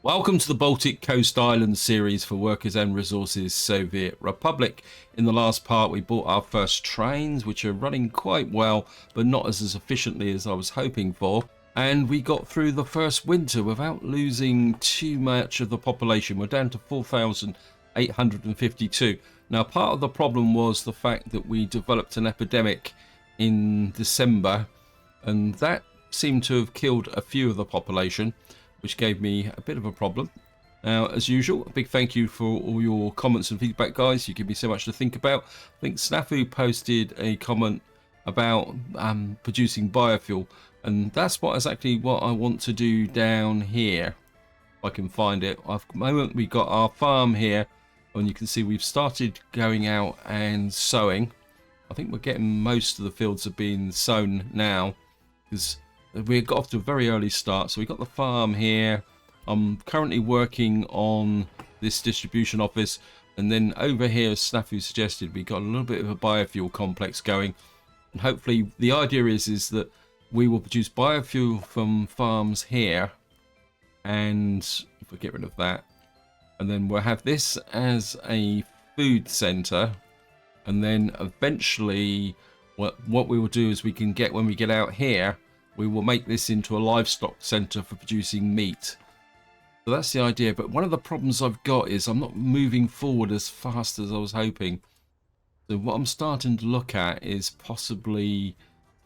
Welcome to the Baltic Coast Island series for Workers and Resources Soviet Republic. In the last part we bought our first trains, which are running quite well but not as efficiently as I was hoping for, and we got through the first winter without losing too much of the population. We're down to 4,852. Now, part of the problem was the fact that we developed an epidemic in December, and that seemed to have killed a few of the population, which gave me a bit of a problem. Now, as usual, a big thank you for all your comments and feedback, guys. You give me so much to think about. I think Snafu posted a comment about producing biofuel, and that's exactly what I want to do down here. If I can find it. At the moment, we got our farm here, and you can see we've started going out and sowing. I think we're getting most of the fields have been sown now, because we got off to a very early start. So we got the farm here. I'm currently working on this distribution office, and then over here, as Snafu suggested, we got a little bit of a biofuel complex going, and hopefully the idea is that we will produce biofuel from farms here, and if we get rid of that, and then we'll have this as a food center, and then eventually what we will do is we can get, when we get out here, we will make this into a livestock center for producing meat. So that's the idea. But one of the problems I've got is I'm not moving forward as fast as I was hoping. So what I'm starting to look at is possibly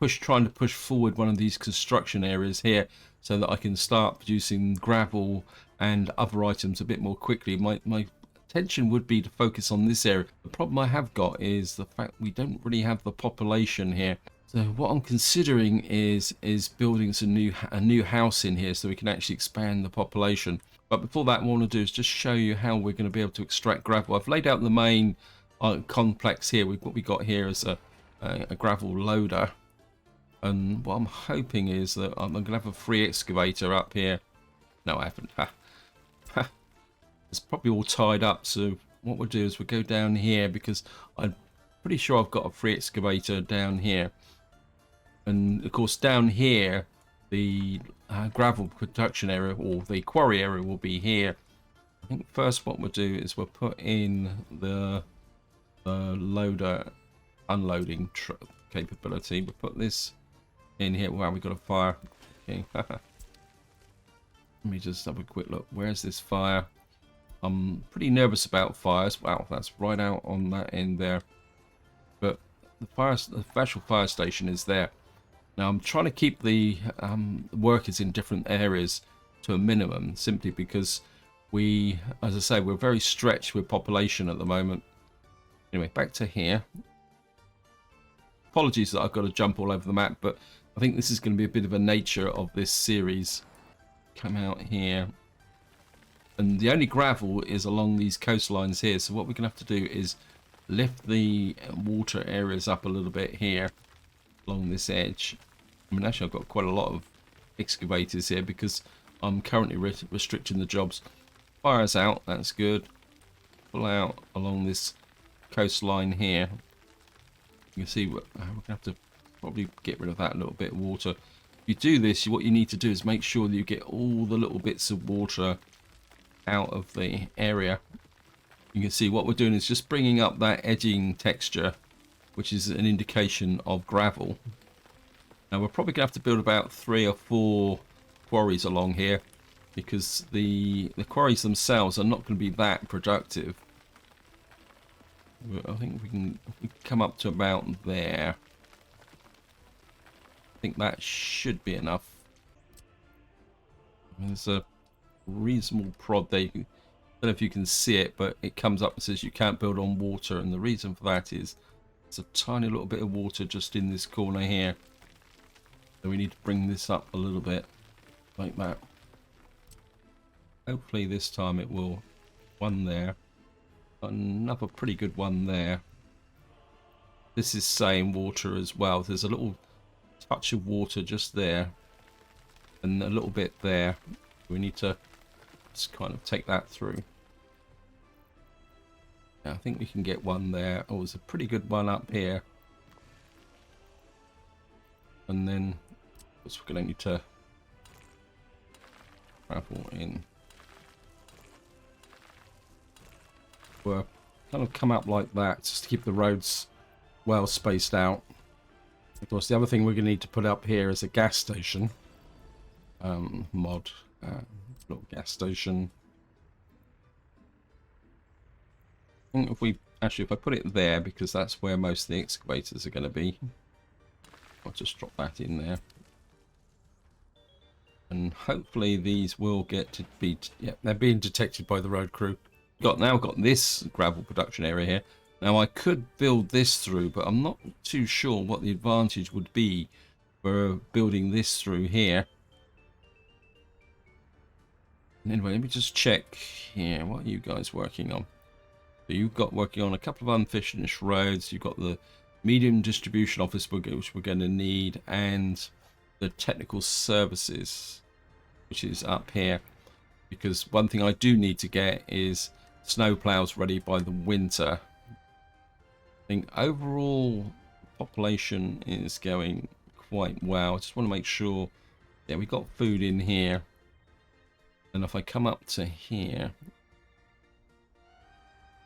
trying to push forward one of these construction areas here, so that I can start producing gravel and other items a bit more quickly. My intention would be to focus on this area. The problem I have got is the fact we don't really have the population here. So what I'm considering is building a new house in here, so we can actually expand the population. But before that, what I want to do is just show you how we're going to be able to extract gravel. I've laid out the main complex here. What we got here is a gravel loader, and what I'm hoping is that I'm going to have a free excavator up here. No, I haven't. It's probably all tied up. So what we'll do is we'll go down here, because I'm pretty sure I've got a free excavator down here. And of course down here, the gravel production area, or the quarry area, will be here. I think first what we'll do is we'll put in the loader unloading capability. We'll put this in here. Wow, we got a fire. Okay. Let me just have a quick look. Where's this fire? I'm pretty nervous about fires. Wow, that's right out on that end there. But the actual fire station is there. Now I'm trying to keep the workers in different areas to a minimum, simply because we, as I say, we're very stretched with population at the moment. Anyway, back to here. Apologies that I've got to jump all over the map, but I think this is going to be a bit of a nature of this series. Come out here. And the only gravel is along these coastlines here, so what we're going to have to do is lift the water areas up a little bit here along this edge. I mean, actually I've got quite a lot of excavators here, because I'm currently restricting the jobs. Fire's out, that's good. Pull out along this coastline here. You can see we're going to have to probably get rid of that little bit of water. If you do this, what you need to do is make sure that you get all the little bits of water out of the area. You can see what we're doing is just bringing up that edging texture, which is an indication of gravel. Now we're probably going to have to build about 3 or 4 quarries along here, because the quarries themselves are not going to be that productive. I think we can come up to about there. I think that should be enough. There's a reasonable prod there. I don't know if you can see it, but it comes up and says you can't build on water, and the reason for that is it's a tiny little bit of water just in this corner here. So we need to bring this up a little bit, like that. Hopefully this time it will. One there. Another pretty good one there. This is saying water as well. There's a little touch of water just there, and a little bit there. We need to just kind of take that through. I think we can get one there. Oh, there's a pretty good one up here. And then we're going to need to travel in Kind of come up like that just to keep the roads well spaced out. Of course, the other thing we're going to need to put up here is a gas station. Mod. Little gas station. I think if I put it there, because that's where most of the excavators are going to be. I'll just drop that in there. And hopefully these will get to be... Yeah, they're being detected by the road crew. Now got this gravel production area here. Now I could build this through, but I'm not too sure what the advantage would be for building this through here. Anyway, let me just check here. What are you guys working on? So you've got working on a couple of unfinished roads. You've got the medium distribution office, which we're going to need, and the technical services, which is up here. Because one thing I do need to get is snow plows ready by the winter. I think overall population is going quite well. I just want to make sure, yeah, we've got food in here. And if I come up to here,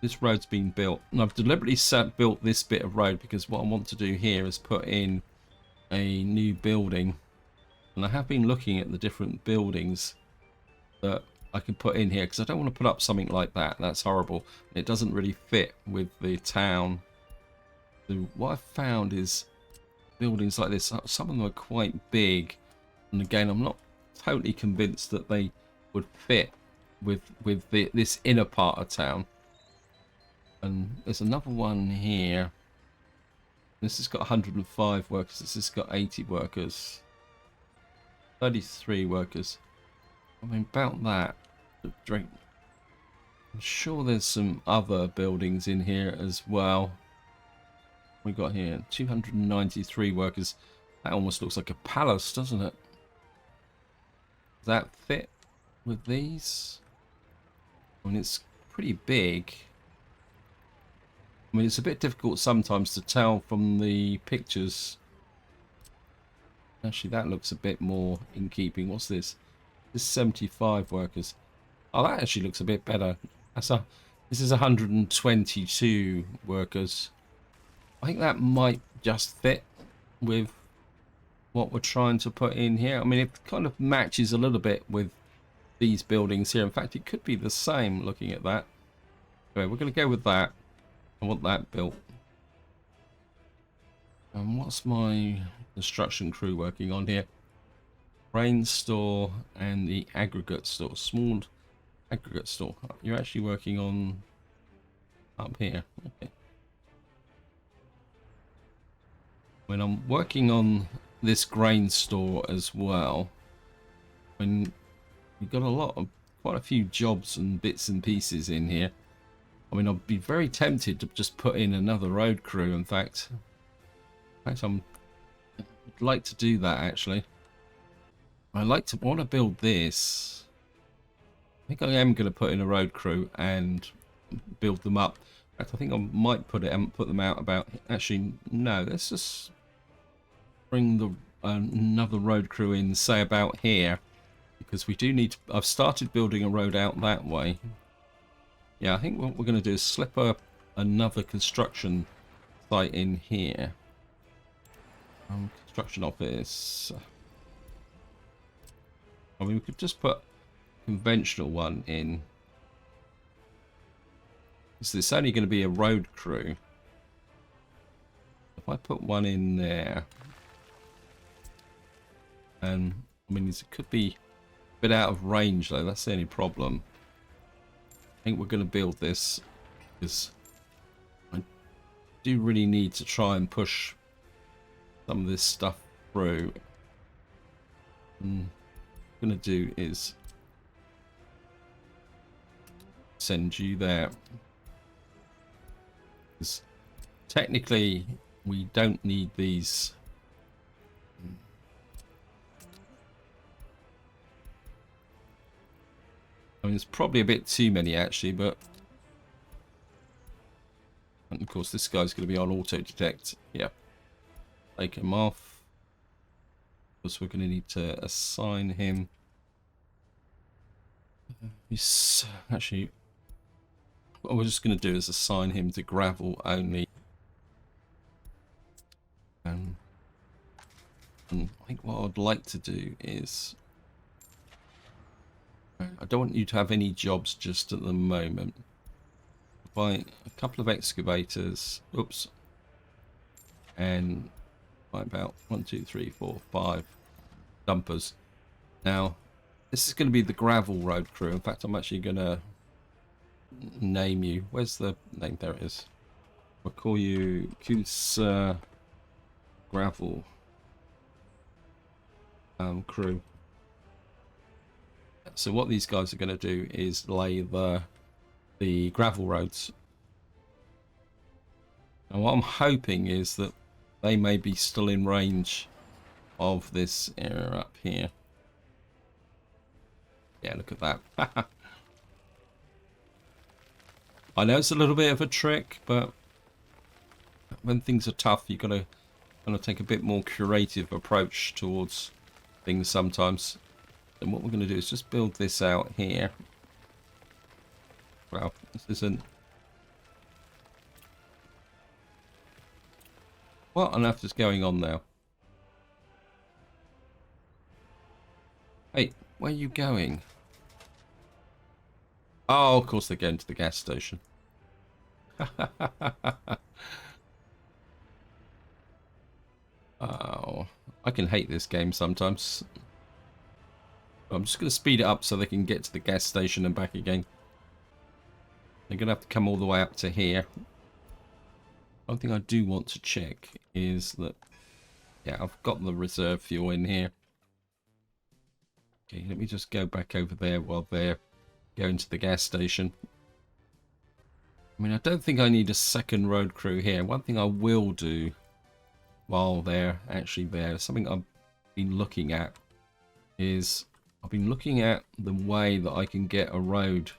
this road's been built. And I've deliberately built this bit of road because what I want to do here is put in a new building. And I have been looking at the different buildings that I can put in here because I don't want to put up something like that. That's horrible. It doesn't really fit with the town. So what I've found is buildings like this, some of them are quite big. And again, I'm not totally convinced that they would fit with this inner part of town. And there's another one here. This has got 105 workers. This has got 80 workers. 33 workers. I mean, about that. I'm sure there's some other buildings in here as well. We got here 293 workers. That almost looks like a palace, doesn't it? Does that fit with these? I mean, it's pretty big. I mean, it's a bit difficult sometimes to tell from the pictures. Actually, that looks a bit more in keeping. What's this? This is 75 workers. Oh, that actually looks a bit better. This is 122 workers. I think that might just fit with what we're trying to put in here. I mean, it kind of matches a little bit with these buildings here. In fact, it could be the same looking at that. Okay, we're going to go with that. I want that built. And what's my construction crew working on here? Grain store and the aggregate store. Small aggregate store. You're actually working on up here. Okay. When I'm working on this grain store as well, when you've got quite a few jobs and bits and pieces in here. I mean, I'd be very tempted to just put in another road crew. In fact, I'd like to do that actually. I want to build this. I think I am going to put in a road crew and build them up. In fact, I think I might put them out about. Actually, no. Let's just bring another road crew in, say about here, because we do need. I've started building a road out that way. Yeah, I think what we're going to do is slip another construction site in here. Construction office. I mean, we could just put a conventional one in. So it's only going to be a road crew. If I put one in there, and I mean, it could be a bit out of range though. That's the only problem. I think we're going to build this because I do really need to try and push some of this stuff through. And what I'm going to do is send you there. Because technically we don't need these. I mean, it's probably a bit too many actually, but and of course this guy's going to be on auto detect. Yeah, take him off. Because we're going to need to assign him. He's actually what we're just going to do is assign him to gravel only. And I think what I'd like to do is, I don't want you to have any jobs just at the moment. Buy a couple of excavators, oops, and buy about 1, 2, 3, 4, 5 dumpers. Now, this is going to be the gravel road crew. In fact, I'm actually going to name you. Where's the name? There it is. I'll call you Goose Gravel crew. So what these guys are going to do is lay the gravel roads. And what I'm hoping is that they may be still in range of this area up here. Yeah, look at that. I know it's a little bit of a trick, but when things are tough, you've got to kind of take a bit more curative approach towards things sometimes. And what we're going to do is just build this out here. Well, this isn't... What on earth is going on now? Hey, where are you going? Oh, of course they're going to the gas station. Oh, I can hate this game sometimes. I'm just going to speed it up so they can get to the gas station and back again. They're going to have to come all the way up to here. One thing I do want to check is that, yeah, I've got the reserve fuel in here. Okay, let me just go back over there while they're going to the gas station. I mean, I don't think I need a second road crew here. One thing I will do while they're actually there, something I've been looking at, is I've been looking at the way that I can get a road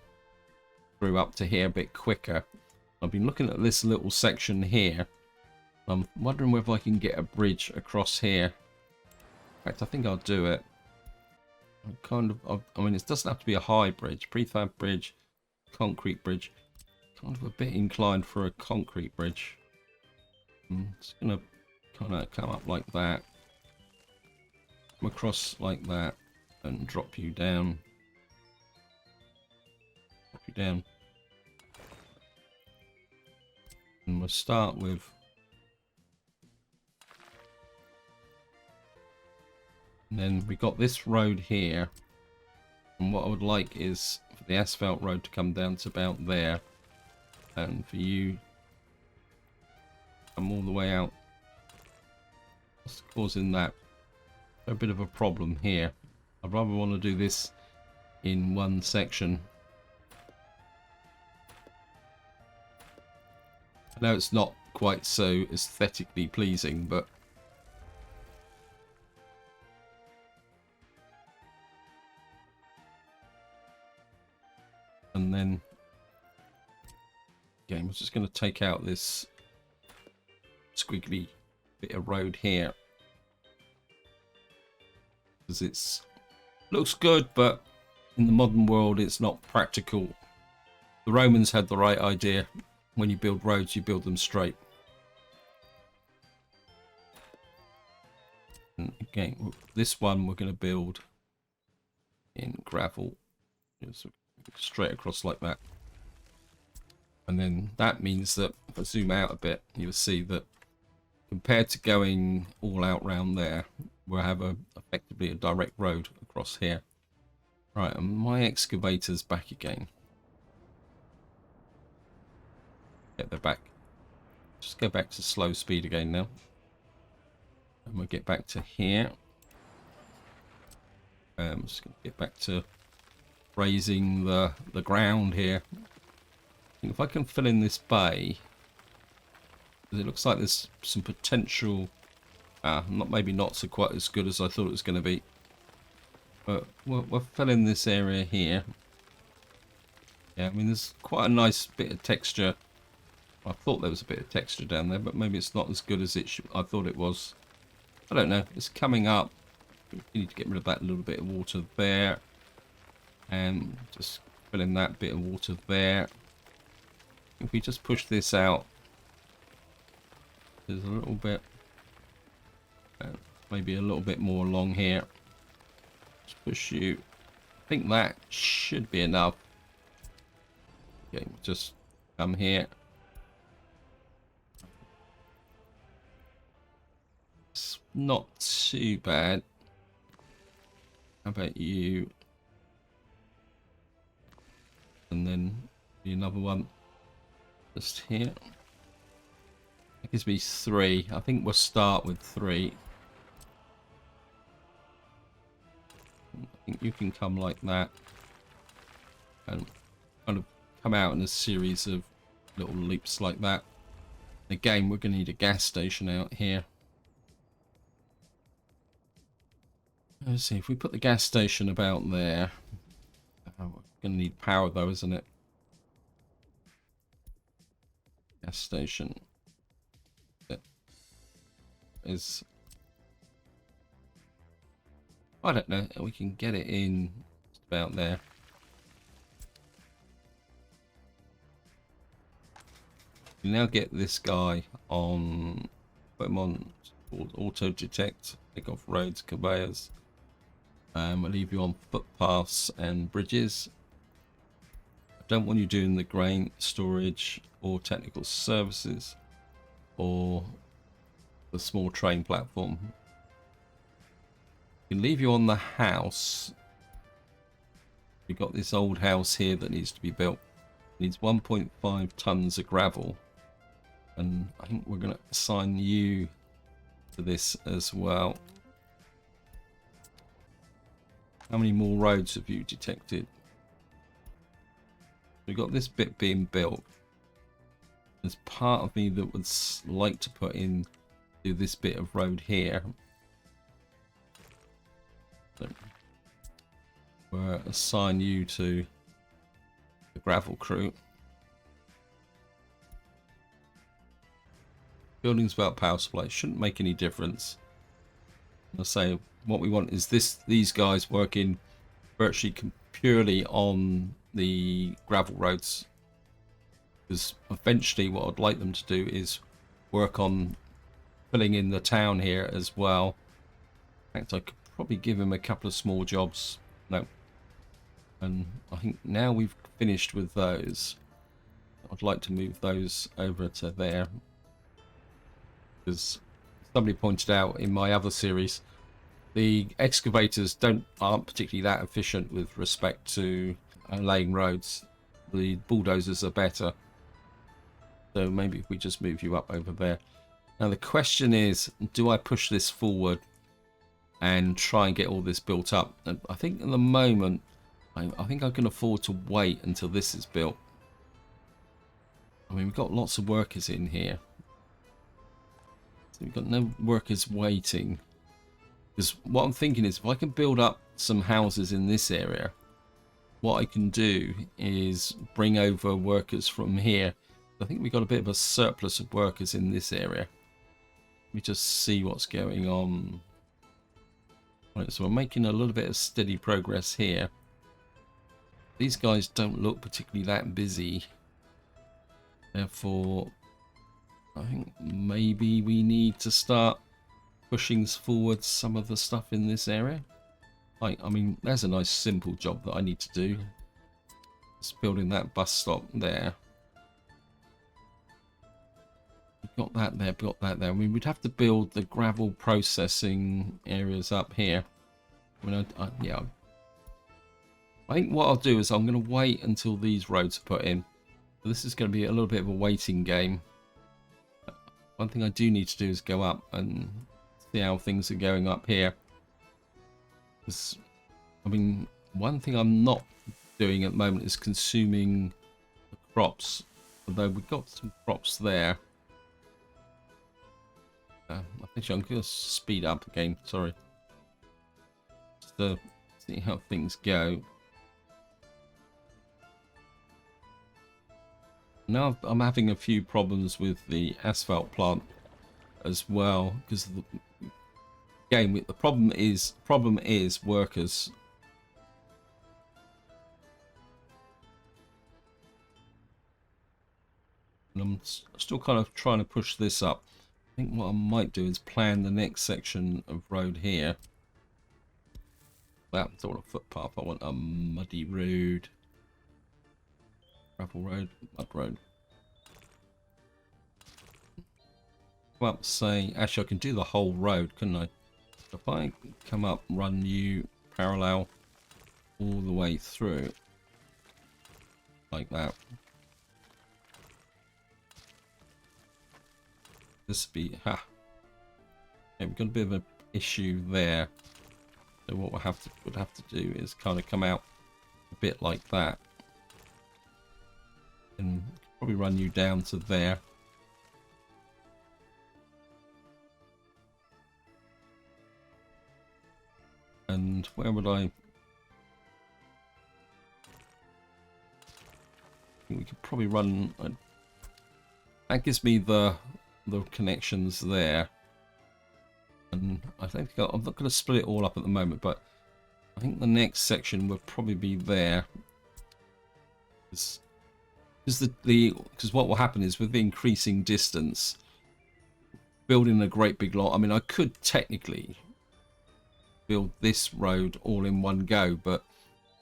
through up to here a bit quicker. I've been looking at this little section here. I'm wondering whether I can get a bridge across here. In fact, I think I'll do it. I mean, it doesn't have to be a high bridge. Prefab bridge, concrete bridge. Kind of a bit inclined for a concrete bridge. It's going to kind of come up like that. Come across like that. And drop you down. Drop you down. And we'll start with... And then we got this road here. And what I would like is for the asphalt road to come down to about there. And for you... come all the way out. What's causing that? A bit of a problem here. I'd rather want to do this in one section. I know it's not quite so aesthetically pleasing, but and then again, we're just going to take out this squiggly bit of road here because it's looks good, but in the modern world it's not practical. The Romans had the right idea. When you build roads, you build them straight. And again, this one we're going to build in gravel. It's straight across like that. And then that means that if I zoom out a bit, you'll see that compared to going all out round there, we'll have effectively a direct road across here. Right, and my excavator's back again. Yeah, they're back. Just go back to slow speed again now. And we'll get back to here. Just going to get back to raising the ground here. If I can fill in this bay, because it looks like there's some potential. Maybe not so quite as good as I thought it was going to be. But we'll fill in this area here. Yeah, I mean there's quite a nice bit of texture. I thought there was a bit of texture down there, but maybe it's not as good as I thought it was. I don't know. It's coming up. We need to get rid of that little bit of water there. And just fill in that bit of water there. if we just push this out, there's a little bit, maybe a little bit more along here. Just push you. I think that should be enough. Okay, just come here. It's not too bad. How about you? And then another one just here. That gives me 3. I think we'll start with 3. I think you can come like that and kind of come out in a series of little leaps like that. Again, we're going to need a gas station out here. Let's see, if we put the gas station about there, we're going to need power though, isn't it? Gas station. That is, I don't know, we can get it in just about there. We now get this guy on, put him on auto detect, take off roads, conveyors. We'll leave you on footpaths and bridges. I don't want you doing the grain storage or technical services or the small train platform. We can leave you on the house. We've got this old house here that needs to be built. It needs 1.5 tons of gravel. And I think we're going to assign you to this as well. How many more roads have you detected? We've got this bit being built. There's part of me that would like to put in do this bit of road here. So we'll assign you to the gravel crew. Buildings without power supply shouldn't make any difference. I'll say what we want is these guys working virtually purely on the gravel roads, because eventually what I'd like them to do is work on filling in the town here as well. In fact, I could probably give him a couple of small jobs. No, and I think now we've finished with those, I'd like to move those over to there, because somebody pointed out in my other series the excavators aren't particularly that efficient with respect to laying roads. The bulldozers are better. So maybe if we just move you up over there. Now the question is, do I push this forward and try and get all this built up? And I think at the moment, I think I can afford to wait until this is built. I mean, we've got lots of workers in here. So we've got no workers waiting. Because what I'm thinking is, if I can build up some houses in this area, what I can do is bring over workers from here. I think we've got a bit of a surplus of workers in this area. Let me just see what's going on. Right, so we're making a little bit of steady progress here. These guys don't look particularly that busy. Therefore, I think maybe we need to start pushing forward some of the stuff in this area. Like, I mean, there's a nice simple job that I need to do. Just building that bus stop there. We've got that there, got that there. I mean, we'd have to build the gravel processing areas up here. I mean, yeah. I think what I'll do is I'm going to wait until these roads are put in. So this is going to be a little bit of a waiting game. One thing I do need to do is go up and see how things are going up here. Because, I mean, one thing I'm not doing at the moment is consuming the crops. Although we've got some crops there. Actually, I'm going to speed up again. Sorry. Just to see how things go. Now I'm having a few problems with the asphalt plant as well, because again the problem is workers. I'm still kind of trying to push this up. I think what I might do is plan the next section of road here. Well, I don't want a footpath, I want a muddy road. Gravel road, mud road. Well, say, actually I can do the whole road, couldn't I? If I come up, run you parallel all the way through, like that. This be, ha. Yeah, we've got a bit of an issue there. So what would have to do is kind of come out a bit like that. And probably run you down to there. And where would I think we could probably run that gives me the connections there. And I think I'm not going to split it all up at the moment, but I think the next section will probably be there. Because what will happen is with the increasing distance, building a great big lot. I mean, I could technically build this road all in one go, but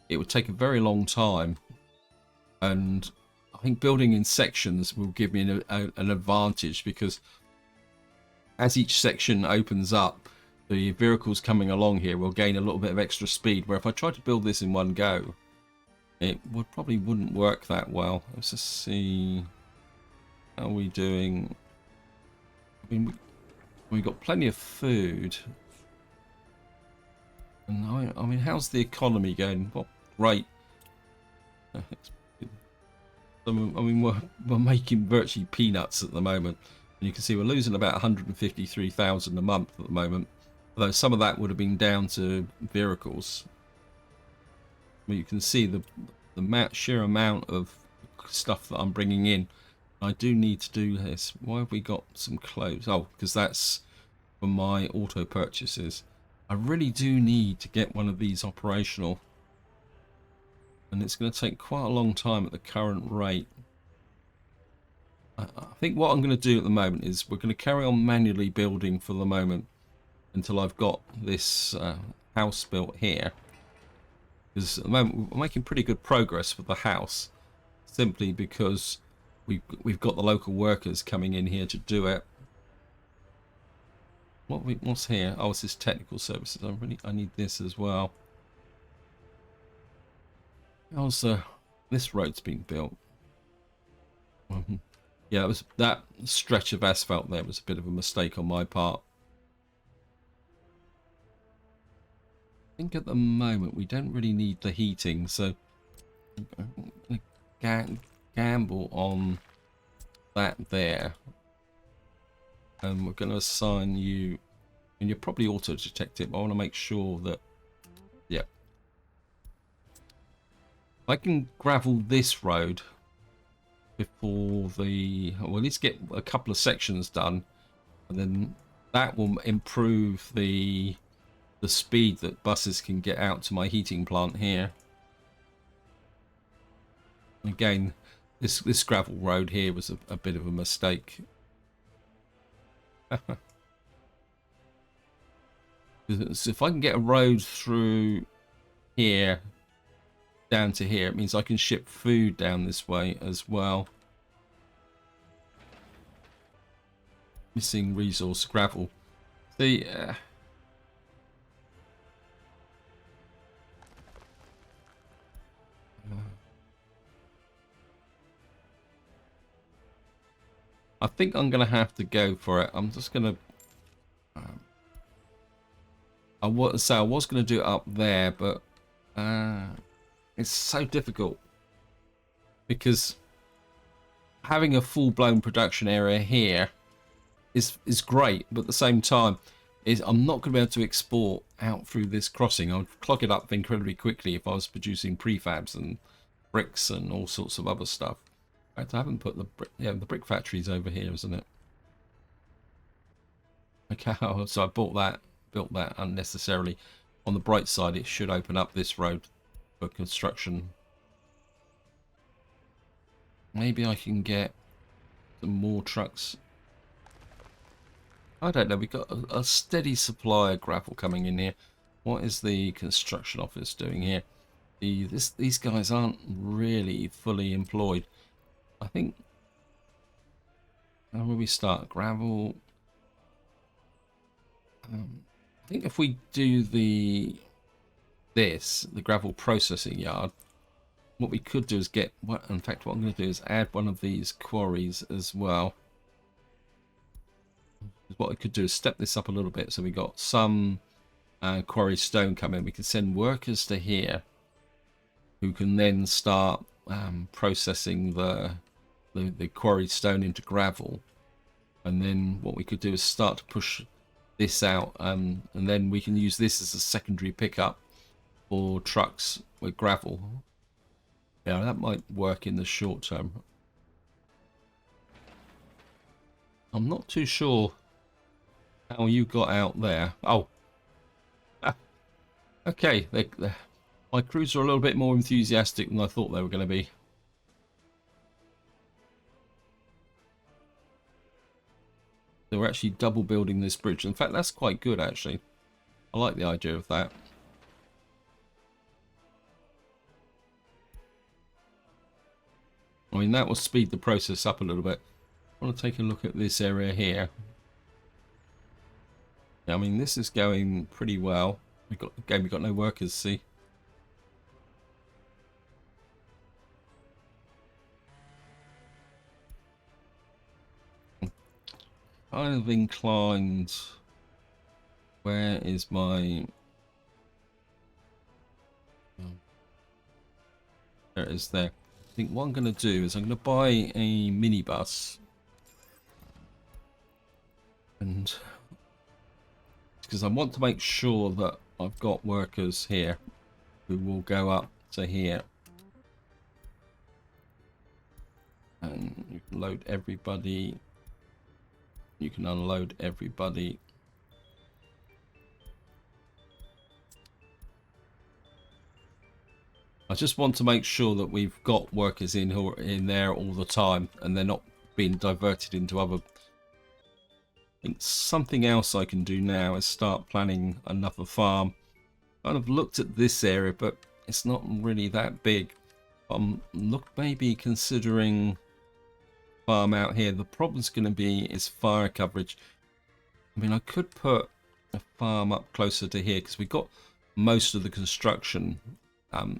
it would take a very long time, and I think building in sections will give me an advantage, because as each section opens up, the vehicles coming along here will gain a little bit of extra speed, where if I tried to build this in one go, it probably wouldn't work that well. Let's just see how we doing. I mean, we've got plenty of food. And I mean, how's the economy going? What great. I mean, we're making virtually peanuts at the moment. And you can see we're losing about 153,000 a month at the moment. Although some of that would have been down to vehicles. But you can see the sheer amount of stuff that I'm bringing in. I do need to do this. Why have we got some clothes? Oh, because that's for my auto purchases. I really do need to get one of these operational. And it's going to take quite a long time at the current rate. I think what I'm going to do at the moment is we're going to carry on manually building for the moment until I've got this house built here. Because at the moment we're making pretty good progress with the house, simply because we've got the local workers coming in here to do it. What's here? Oh, it's this technical services. I need this as well. How's this road's been built? Yeah, that stretch of asphalt there was a bit of a mistake on my part. I think at the moment we don't really need the heating, so I'm gonna gamble on that there. And we're going to assign you, and you're probably auto detect it, but I want to make sure that, yeah. I can gravel this road before well, at least get a couple of sections done, and then that will improve the speed that buses can get out to my heating plant here. Again, this gravel road here was a bit of a mistake. So if I can get a road through here down to here, it means I can ship food down this way as well. Missing resource gravel. See, I think I'm going to have to go for it. I'm just going to... I was going to do it up there, but it's so difficult. Because having a full-blown production area here is great, but at the same time, I'm not going to be able to export out through this crossing. I would clog it up incredibly quickly if I was producing prefabs and bricks and all sorts of other stuff. In fact, I haven't put the brick factory's over here, isn't it? Okay, so I built that unnecessarily. On the bright side, it should open up this road for construction. Maybe I can get some more trucks. I don't know, we've got a steady supply of gravel coming in here. What is the construction office doing here? These guys aren't really fully employed. I think, how will we start? Gravel. I think if we do the gravel processing yard, what we could do is get, in fact, what I'm going to do is add one of these quarries as well. What I could do is step this up a little bit, so we got some quarry stone coming. We can send workers to here who can then start processing the quarry stone into gravel, and then what we could do is start to push this out, and then we can use this as a secondary pickup for trucks with gravel. Yeah, that might work in the short term. I'm not too sure how you got out there. Oh, okay. My crews are a little bit more enthusiastic than I thought they were going to be. They were actually double building this bridge. In fact, that's quite good, actually. I like the idea of that. I mean, that will speed the process up a little bit. I want to take a look at this area here. Yeah, I mean, this is going pretty well. We've got no workers, see. Kind of inclined. Where is my... There it is there. I think what I'm going to do is I'm going to buy a minibus. And because I want to make sure that I've got workers here who will go up to here. And you can load everybody. You can unload everybody. I just want to make sure that we've got workers in who are in there all the time and they're not being diverted into other... I think something else I can do now is start planning another farm. Kind of looked at this area, but it's not really that big. Maybe considering farm out here. The problem's going to be is fire coverage. I mean, I could put a farm up closer to here because we've got most of the construction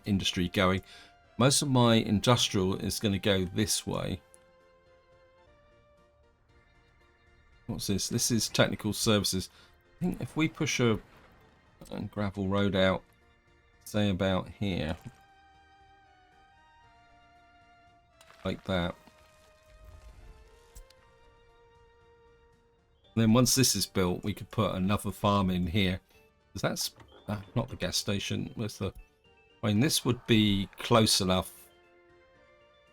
industry going. Most of my industrial is going to go this way. What's this? This is technical services. I think if we push a gravel road out, say about here, like that. And then once this is built, we could put another farm in here. Because that's not the gas station. Where's the... I mean, this would be close enough.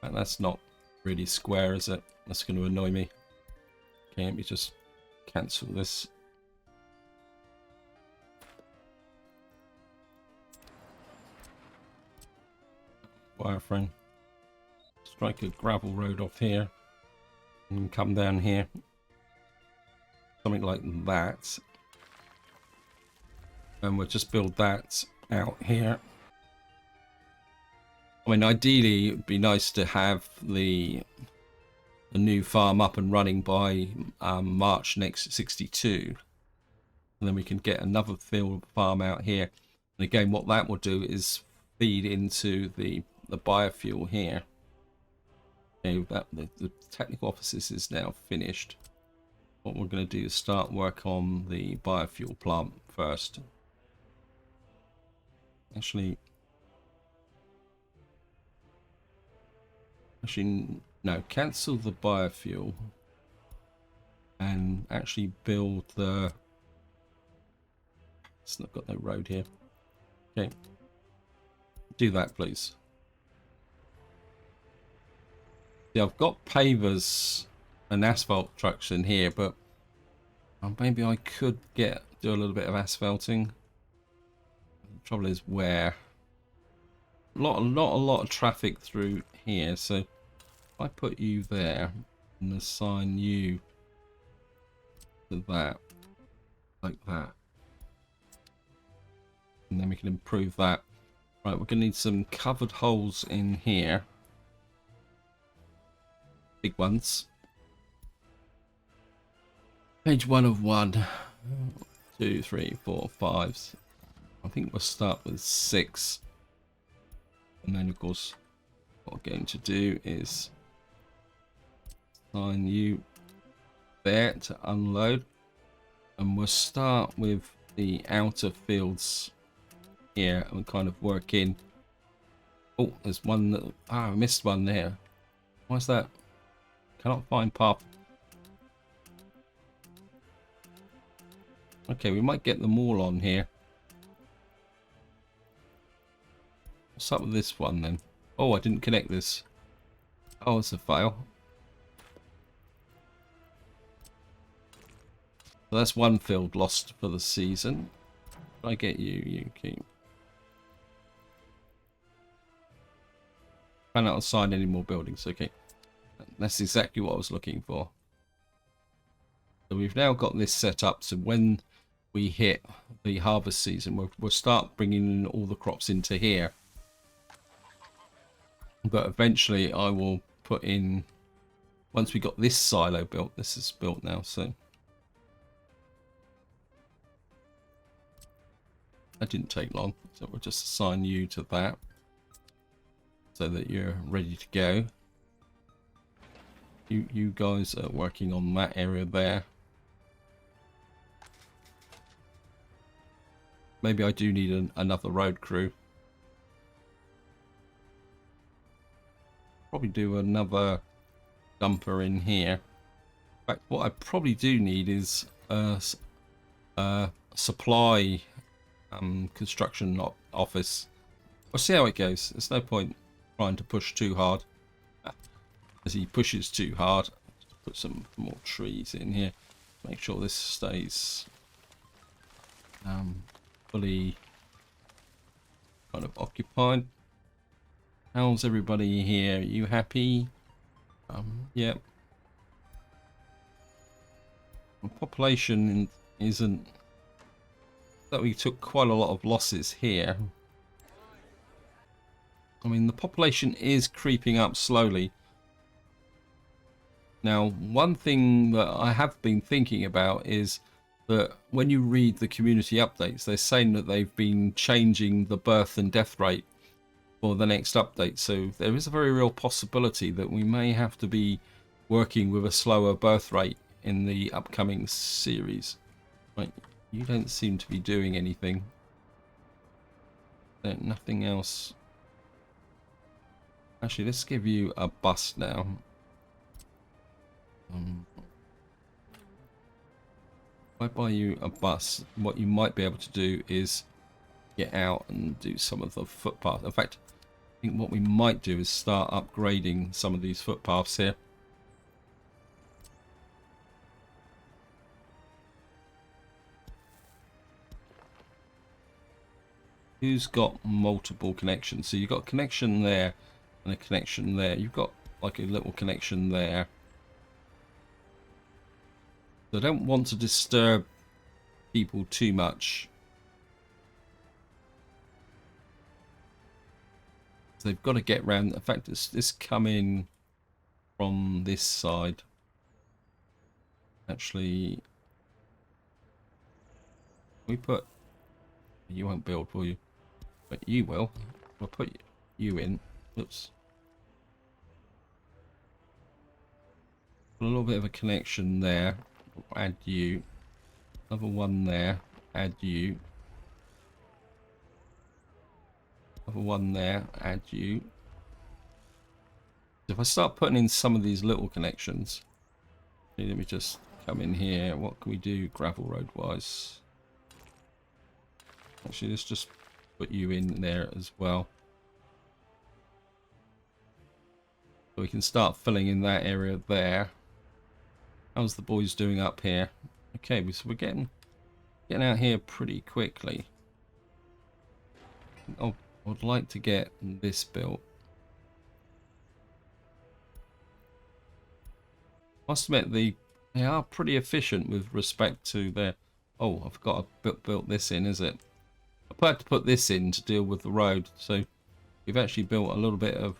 And that's not really square, is it? That's going to annoy me. Okay, let me just cancel this. Wireframe. Strike a gravel road off here. And come down here. Something like that. And we'll just build that out here. I mean, ideally, it would be nice to have the new farm up and running by March next 62. And then we can get another field farm out here. And again, what that will do is feed into the biofuel here. Okay, the technical offices is now finished. What we're going to do is start work on the biofuel plant first. Actually, no, cancel the biofuel and actually build the... It's not got no road here. Okay, do that, please. Yeah, I've got pavers and asphalt trucks in here, but maybe I could do a little bit of asphalting. The trouble is where a lot of traffic through here, so if I put you there, and assign you to that, like that. And then we can improve that. Right, we're going to need some covered holes in here. Big ones. Page 1 of 1. 2, 3, 4, 5. I think we'll start with 6. And then, of course, what we're going to do is assign you there to unload. And we'll start with the outer fields here and kind of work in. Oh, there's one that... I missed one there. Why's that? Cannot find path. Okay, we might get them all on here. What's up with this one then? Oh, I didn't connect this. Oh, it's a fail. So that's one field lost for the season. I get you, you keep. Cannot assign any more buildings. Okay, that's exactly what I was looking for. So we've now got this set up. So when we hit the harvest season, we'll start bringing all the crops into here. But eventually, I will put in. Once we got this silo built, this is built now. So that didn't take long. So we'll just assign you to that, so that you're ready to go. You guys are working on that area there. Maybe I do need another road crew. Probably do another dumper in here. In fact, what I probably do need is a supply construction office. We'll see how it goes. There's no point trying to push too hard. As he pushes too hard, just put some more trees in here. Make sure this stays fully kind of occupied. How's everybody here? Are you happy? Yep. The population isn't... That we took quite a lot of losses here. I mean, the population is creeping up slowly. Now, one thing that I have been thinking about is that when you read the community updates, they're saying that they've been changing the birth and death rate for the next update. So there is a very real possibility that we may have to be working with a slower birth rate in the upcoming series. Right, you don't seem to be doing anything. Nothing else. Actually, let's give you a bus now. If I buy you a bus, what you might be able to do is get out and do some of the footpaths. In fact, I think what we might do is start upgrading some of these footpaths here. Who's got multiple connections? So you've got a connection there and a connection there. You've got like a little connection there. So I don't want to disturb people too much. So they've got to get round. In fact, this come in from this side. Actually, we put... You won't build, will you? But you will. We'll put you in. Oops. Put a little bit of a connection there. Add you. Another one there. Add you. Another one there. Add you. If I start putting in some of these little connections, let me just come in here. What can we do gravel road wise? Actually, let's just put you in there as well. So we can start filling in that area there. How's the boys doing up here? Okay, so we're getting out here pretty quickly. Oh, I'd like to get this built. Must admit, they are pretty efficient with respect to their... Oh, I've got to built this in, is it? I've had to put this in to deal with the road. So we've actually built a little bit of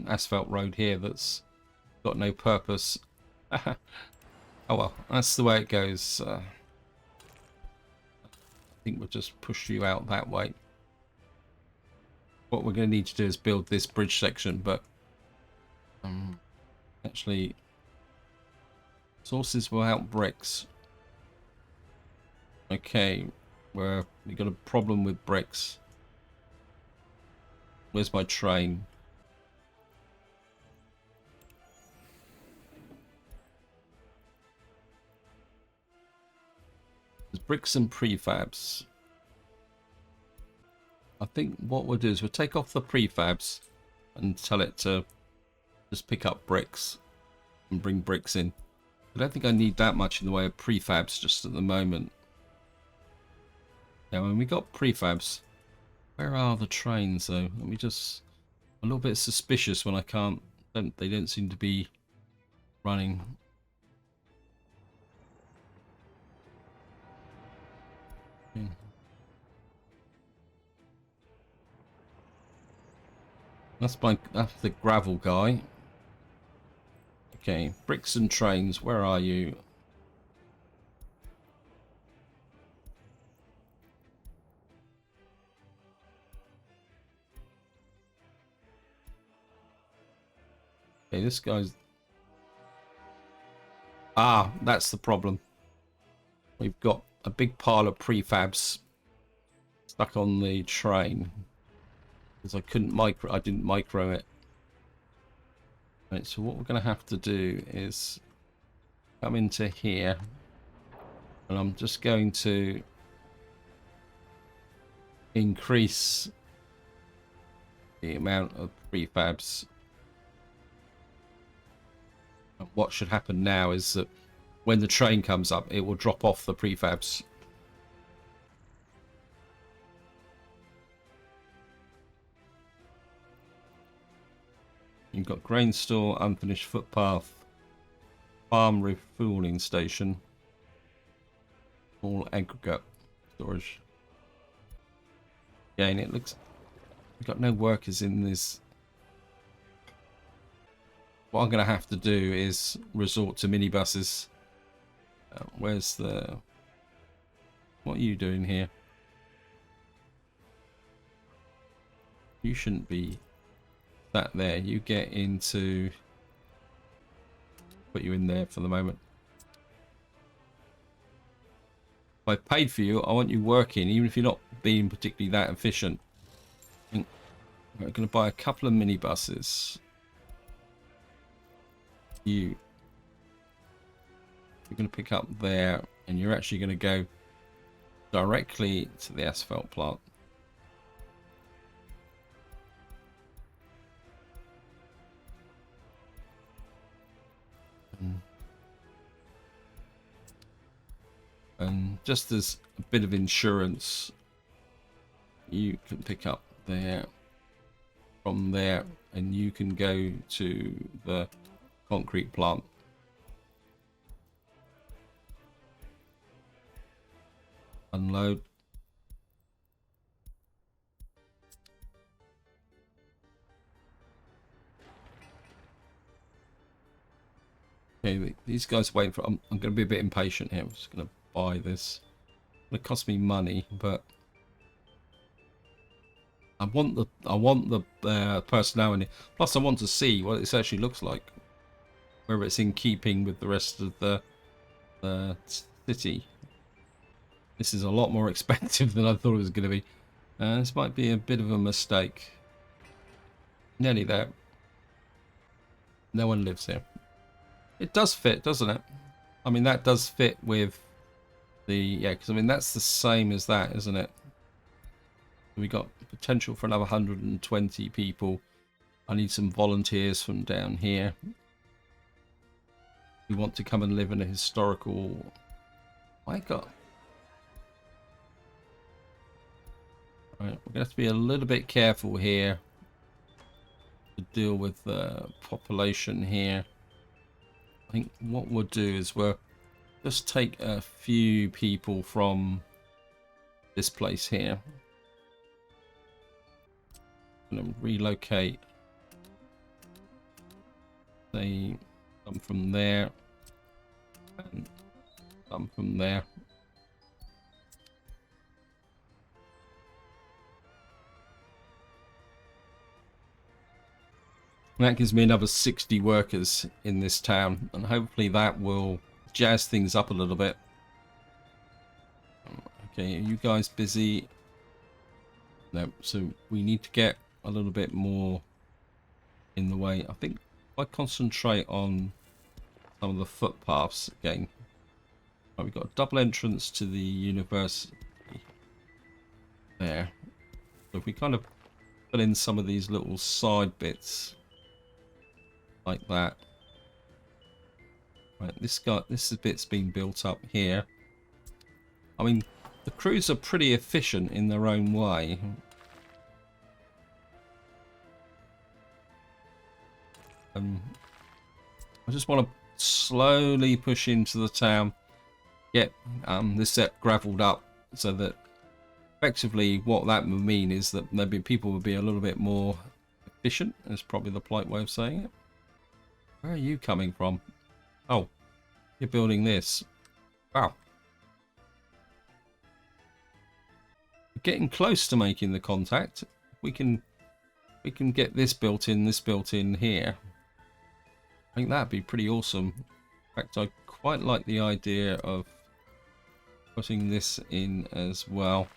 asphalt road here that's got no purpose. Oh well, that's the way it goes. I think we'll just push you out that way. What we're going to need to do is build this bridge section, but actually sources without bricks. Okay, we got a problem with bricks. Where's my train? There's bricks and prefabs. I think what we'll do is we'll take off the prefabs and tell it to just pick up bricks and bring bricks in. I don't think I need that much in the way of prefabs just at the moment. Now, when we got prefabs, where are the trains though? Let me just... I'm a little bit suspicious when I can't... They don't seem to be running. That's the gravel guy. Okay, bricks and trains, where are you? Okay, this guy's... Ah, that's the problem. We've got a big pile of prefabs stuck on the train. Because I didn't micro it. Right, so what we're going to have to do is come into here. And I'm just going to increase the amount of prefabs. And what should happen now is that when the train comes up, it will drop off the prefabs. You've got grain store, unfinished footpath, farm refueling station, all aggregate storage. Again, it looks we've got no workers in this. What I'm going to have to do is resort to minibuses. Where's the... What are you doing here? You shouldn't be that there. You get into... Put you in there for the moment. If I paid for you, I want you working, even if you're not being particularly that efficient. We're going to buy a couple of minibuses. You're going to pick up there, and you're actually going to go directly to the asphalt plant. And just as a bit of insurance, you can pick up there, from there, and you can go to the concrete plant. Unload. Okay, these guys are waiting for... I'm going to be a bit impatient here. I'm just going to buy this. It's going to cost me money, but I want the personnel in it. Plus, I want to see what this actually looks like, whether it's in keeping with the rest of the city. This is a lot more expensive than I thought it was going to be. This might be a bit of a mistake. Nearly there. No one lives here. It does fit, doesn't it? I mean, that does fit with the... Yeah, because I mean, that's the same as that, isn't it? We got potential for another 120 people. I need some volunteers from down here. We want to come and live in a historical... My God. Right, we're going to have to be a little bit careful here to deal with the population here. think what we'll do is we'll just take a few people from this place here and relocate. They come from there and come from there. And that gives me another 60 workers in this town, and hopefully that will jazz things up a little bit. Okay, are you guys busy? No, so we need to get a little bit more in the way. I think if I concentrate on some of the footpaths again. Right, we've got a double entrance to the university there. So if we kind of put in some of these little side bits like that. Right, this bit's been built up here. I mean, the crews are pretty efficient in their own way. I just want to slowly push into the town, get this set gravelled up, so that effectively what that would mean is that maybe people would be a little bit more efficient, is probably the polite way of saying it. Where are you coming from? Oh, you're building this. Wow. We're getting close to making the contact. We can get this built in here. I think that'd be pretty awesome. In fact, I quite like the idea of putting this in as well.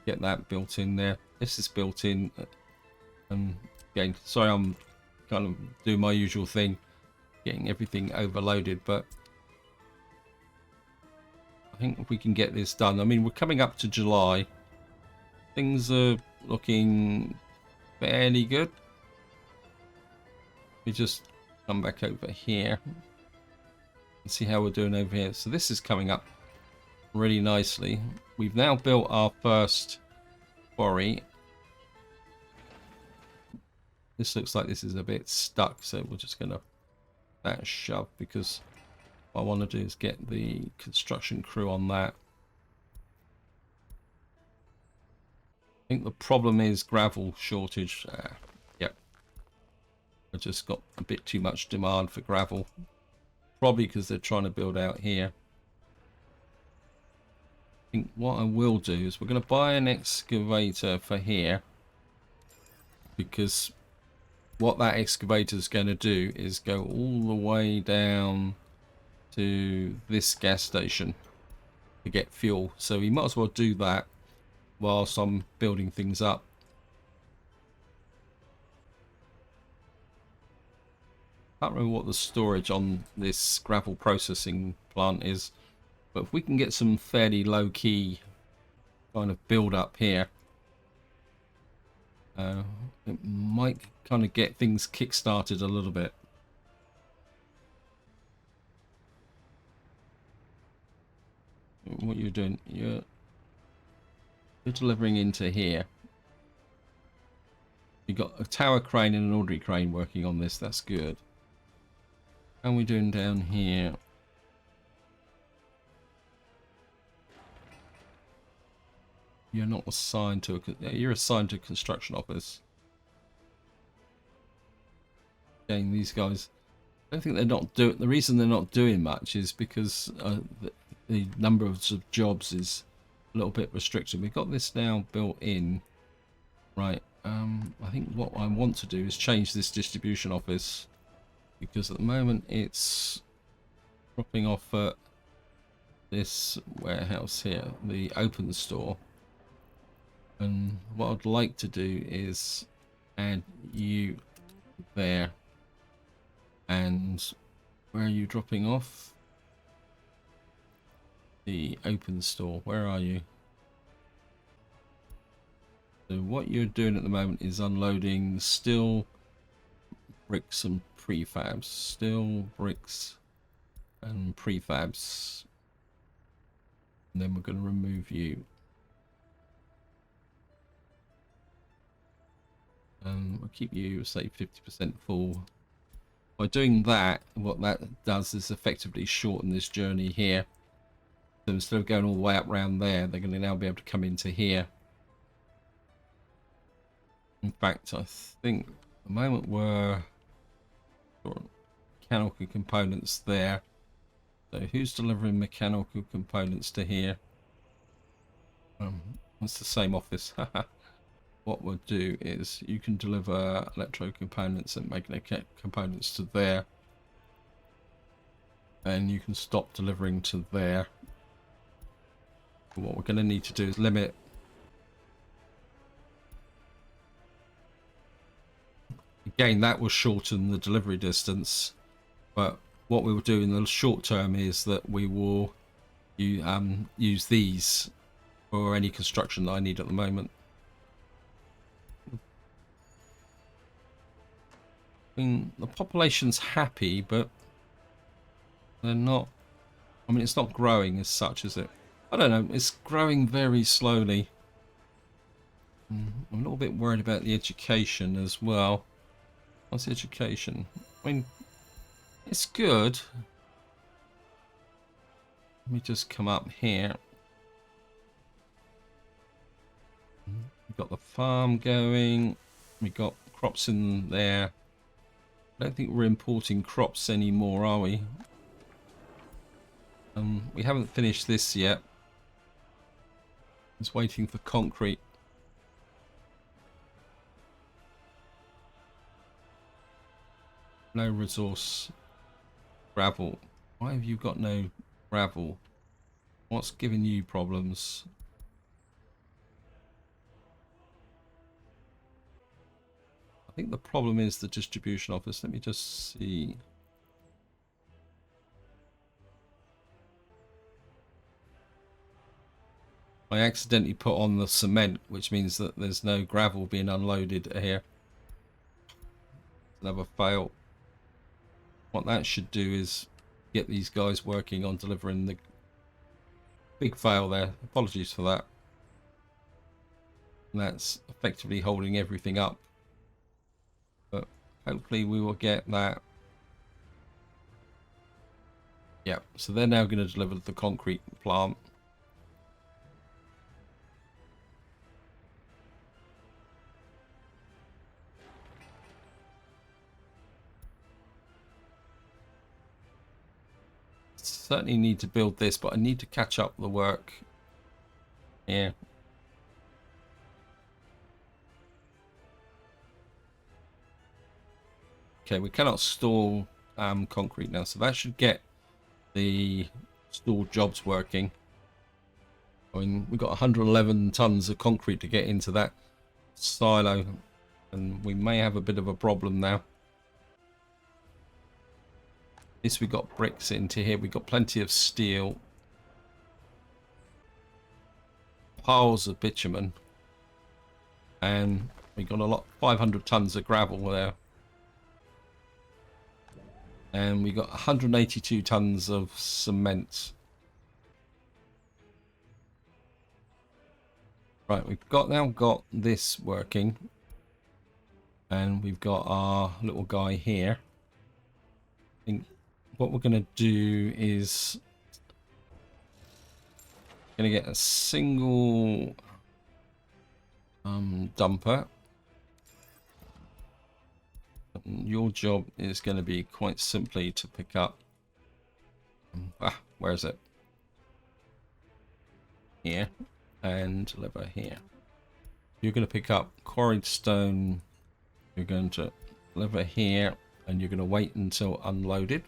Get that built in there. This is built in. Again, sorry, I'm kind of doing my usual thing, getting everything overloaded, but I think if we can get this done. I mean, we're coming up to July. Things are looking fairly good. We just come back over here and see how we're doing over here. So this is coming up really nicely. We've now built our first quarry. This looks like this is a bit stuck, so we're just going to that shove, because what I want to do is get the construction crew on that. I think the problem is gravel shortage. Yep. I just got a bit too much demand for gravel. Probably because they're trying to build out here. I think what I will do is we're going to buy an excavator for here, because what that excavator is going to do is go all the way down to this gas station to get fuel. So we might as well do that whilst I'm building things up. I can't remember what the storage on this gravel processing plant is, but if we can get some fairly low-key kind of build up here, it might kind of get things kick-started a little bit. What you're doing, you're delivering into here. You've got a tower crane and an ordinary crane working on this. That's good. How are we doing down here? You're not assigned to you're assigned to a construction office. Again, these guys, I don't think they're not doing. The reason they're not doing much is because the number of jobs is a little bit restricted. We've got this now built in, right? I think what I want to do is change this distribution office, because at the moment it's dropping off at this warehouse here, the open store. And what I'd like to do is add you there. And where are you dropping off? The open store. Where are you? So what you're doing at the moment is unloading steel, bricks and prefabs. Steel, bricks and prefabs. And then we're going to remove you. We'll keep you, say, 50% full. By doing that, what that does is effectively shorten this journey here. So instead of going all the way up round there, they're going to now be able to come into here. In fact, I think at the moment we're mechanical components there. So who's delivering mechanical components to here? It's the same office. What we'll do is you can deliver electro components and magnetic components to there. And you can stop delivering to there. What we're going to need to do is limit again, that will shorten the delivery distance, but what we will do in the short term is that we will use these for any construction that I need at the moment. I mean, the population's happy, but they're not. I mean, it's not growing as such, is it? I don't know. It's growing very slowly. I'm a little bit worried about the education as well. What's the education? I mean, it's good. Let me just come up here. We've got the farm going. We've got crops in there. I don't think we're importing crops anymore, are we? We haven't finished this yet. Just waiting for concrete. No resource. Gravel. Why have you got no gravel? What's giving you problems? I think the problem is the distribution office. Let me just see. I accidentally put on the cement, which means that there's no gravel being unloaded here. Another fail. What that should do is get these guys working on delivering the big fail there. Apologies for that. And that's effectively holding everything up. But hopefully we will get that. Yeah, so they're now going to deliver the concrete plant. Certainly need to build this, but I need to catch up the work here. Okay, we cannot store concrete now, so that should get the stored jobs working. I mean, we've got 111 tons of concrete to get into that silo, and we may have a bit of a problem now. At least we got bricks into here. We got plenty of steel, piles of bitumen, and we got a lot, 500 tons of gravel there, and we got 182 tons of cement. Right, we've now got this working, and we've got our little guy here. I think what we're going to do is going to get a single dumper. And your job is going to be quite simply to pick up. Where is it? Here, and deliver here. You're going to pick up quarried stone. You're going to deliver here, and you're going to wait until unloaded.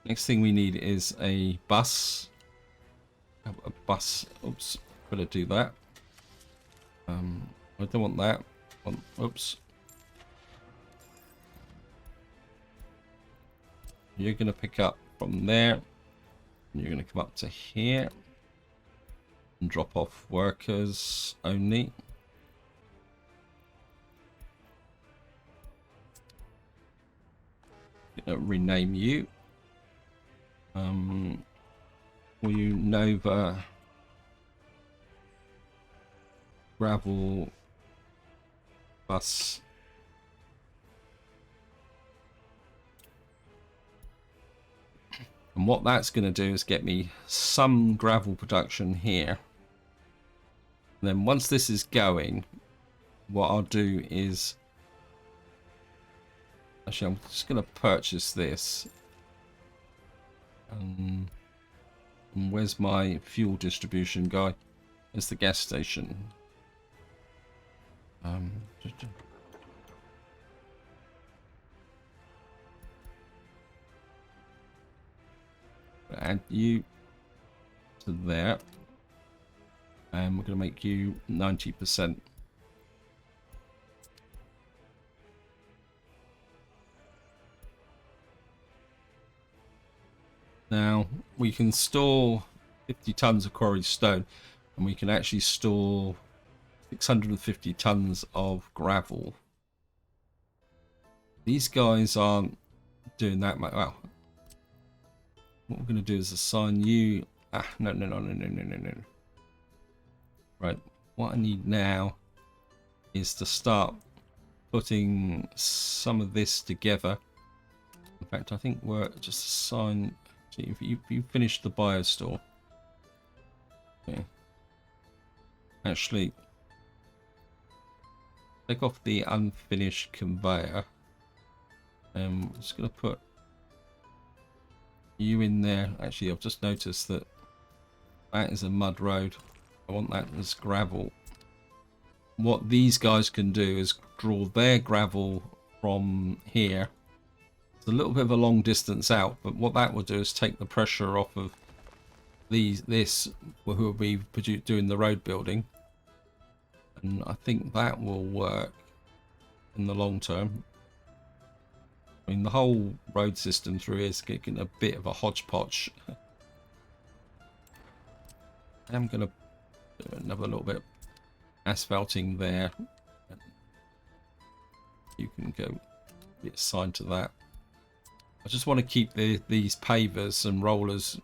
Next thing we need is a bus. A bus. Oops, better do that. I don't want that. Oops. You're going to pick up from there. And you're going to come up to here and drop off workers only. Rename you. Will you Nova gravel plus. And what that's going to do is get me some gravel production here. And then once this is going, what I'll do is... Actually, I'm just going to purchase this. And where's my fuel distribution guy? There's the gas station. Add you to there, and we're going to make you 90%. Now we can store 50 tons of quarry stone, and we can actually store 650 tons of gravel. These guys aren't doing that much. Well, what we're going to do is assign you... no. Right, what I need now is to start putting some of this together. In fact, I think we're just assign... If you finish the biostore. Okay. Actually, take off the unfinished conveyor. I'm just going to put you in there. Actually, I've just noticed that that is a mud road. I want that as gravel. What these guys can do is draw their gravel from here. It's a little bit of a long distance out, but what that will do is take the pressure off of this who will be doing the road building, and I think that will work in the long term. I mean, the whole road system through here is getting a bit of a hodgepodge. I'm going to do another little bit of asphalting there. You can go be assigned to that. I just want to keep these pavers and rollers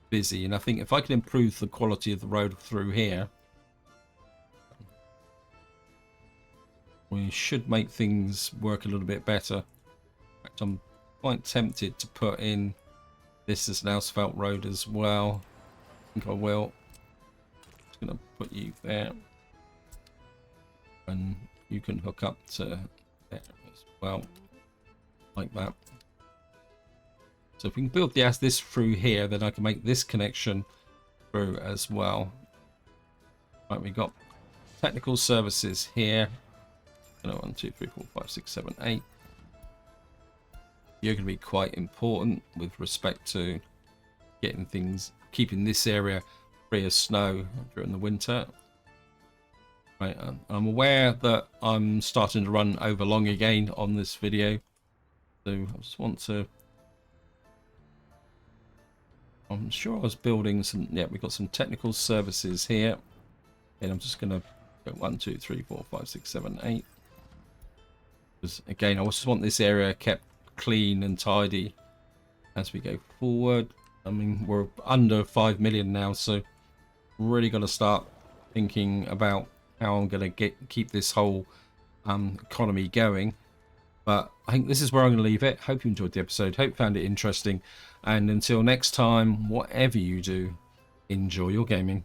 busy, and I think if I can improve the quality of the road through here, we should make things work a little bit better. In fact, I'm quite tempted to put in this as an asphalt road as well. I think I will. Just going to put you there, and you can hook up to there as well, like that. So if we can build this through here, then I can make this connection through as well. Right, we got technical services here. 1, 2, 3, 4, 5, 6, 7, 8. You're going to be quite important with respect to getting things, keeping this area free of snow during the winter. Right, I'm aware that I'm starting to run over long again on this video, so I just want to... I'm sure I was building some... Yeah, we've got some technical services here. And I'm just going to go 1, 2, 3, 4, 5, 6, 7, 8. Because, again, I just want this area kept clean and tidy as we go forward. I mean, we're under 5 million now, so really got to start thinking about how I'm going to keep this whole economy going. But I think this is where I'm going to leave it. Hope you enjoyed the episode. Hope you found it interesting. And until next time, whatever you do, enjoy your gaming.